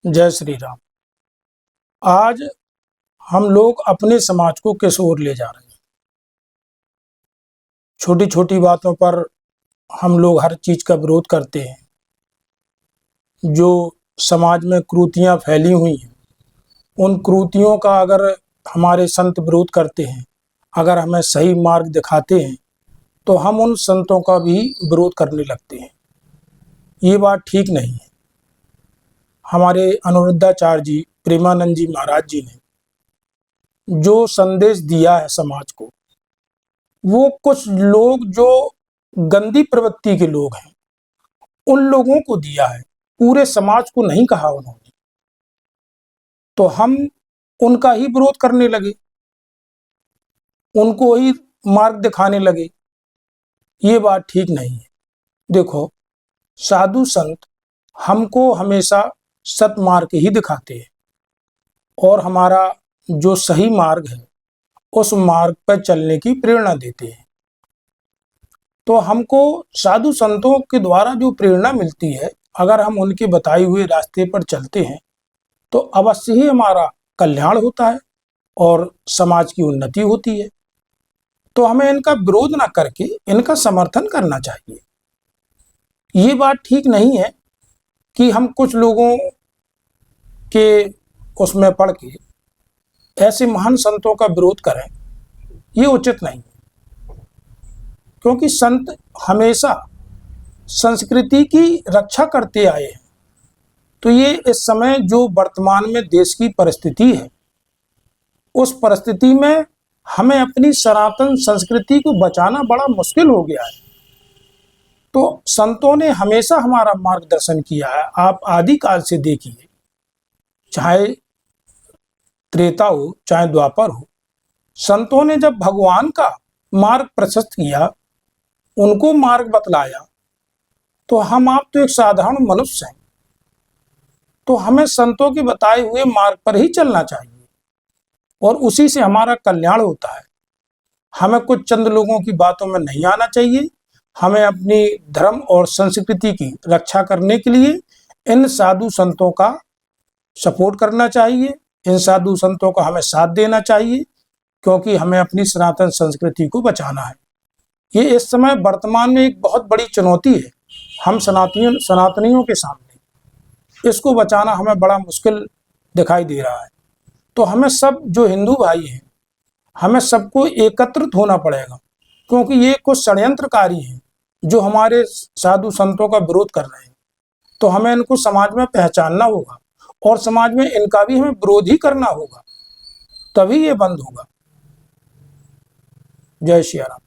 जय श्री राम। आज हम लोग अपने समाज को किस ओर ले जा रहे हैं। छोटी छोटी बातों पर हम लोग हर चीज का विरोध करते हैं। जो समाज में कुरीतियां फैली हुई हैं, उन कुरीतियों का अगर हमारे संत विरोध करते हैं, अगर हमें सही मार्ग दिखाते हैं, तो हम उन संतों का भी विरोध करने लगते हैं। ये बात ठीक नहीं है। हमारे अनुरुद्धाचार्य जी, प्रेमानंद जी महाराज जी ने जो संदेश दिया है समाज को, वो कुछ लोग जो गंदी प्रवृत्ति के लोग हैं, उन लोगों को दिया है, पूरे समाज को नहीं कहा उन्होंने। तो हम उनका ही विरोध करने लगे, उनको ही मार्ग दिखाने लगे। ये बात ठीक नहीं है। देखो, साधु संत हमको हमेशा सतमार्ग ही दिखाते हैं और हमारा जो सही मार्ग है उस मार्ग पर चलने की प्रेरणा देते हैं। तो हमको साधु संतों के द्वारा जो प्रेरणा मिलती है, अगर हम उनके बताए हुए रास्ते पर चलते हैं तो अवश्य ही हमारा कल्याण होता है और समाज की उन्नति होती है। तो हमें इनका विरोध ना करके इनका समर्थन करना चाहिए। ये बात ठीक नहीं है कि हम कुछ लोगों के उसमें पढ़ के ऐसे महान संतों का विरोध करें। ये उचित नहीं है, क्योंकि संत हमेशा संस्कृति की रक्षा करते आए हैं। तो ये इस समय जो वर्तमान में देश की परिस्थिति है, उस परिस्थिति में हमें अपनी सनातन संस्कृति को बचाना बड़ा मुश्किल हो गया है। तो संतों ने हमेशा हमारा मार्गदर्शन किया है। आप आदिकाल से देखिए, चाहे त्रेता हो चाहे द्वापर हो, संतों ने जब भगवान का मार्ग प्रशस्त किया, उनको मार्ग बतलाया, तो हम आप तो एक साधारण मनुष्य हैं। तो हमें संतों के बताए हुए मार्ग पर ही चलना चाहिए और उसी से हमारा कल्याण होता है। हमें कुछ चंद लोगों की बातों में नहीं आना चाहिए। हमें अपनी धर्म और संस्कृति की रक्षा करने के लिए इन साधु संतों का सपोर्ट करना चाहिए, इन साधु संतों का हमें साथ देना चाहिए, क्योंकि हमें अपनी सनातन संस्कृति को बचाना है। ये इस समय वर्तमान में एक बहुत बड़ी चुनौती है हम सनातनियों के सामने। इसको बचाना हमें बड़ा मुश्किल दिखाई दे रहा है। तो हमें सब जो हिंदू भाई हैं, हमें सबको एकत्रित होना पड़ेगा, क्योंकि ये कुछ षड्यंत्रकारी हैं जो हमारे साधु संतों का विरोध कर रहे हैं। तो हमें इनको समाज में पहचानना होगा और समाज में इनका भी हमें विरोध ही करना होगा, तभी ये बंद होगा। जय श्री राम।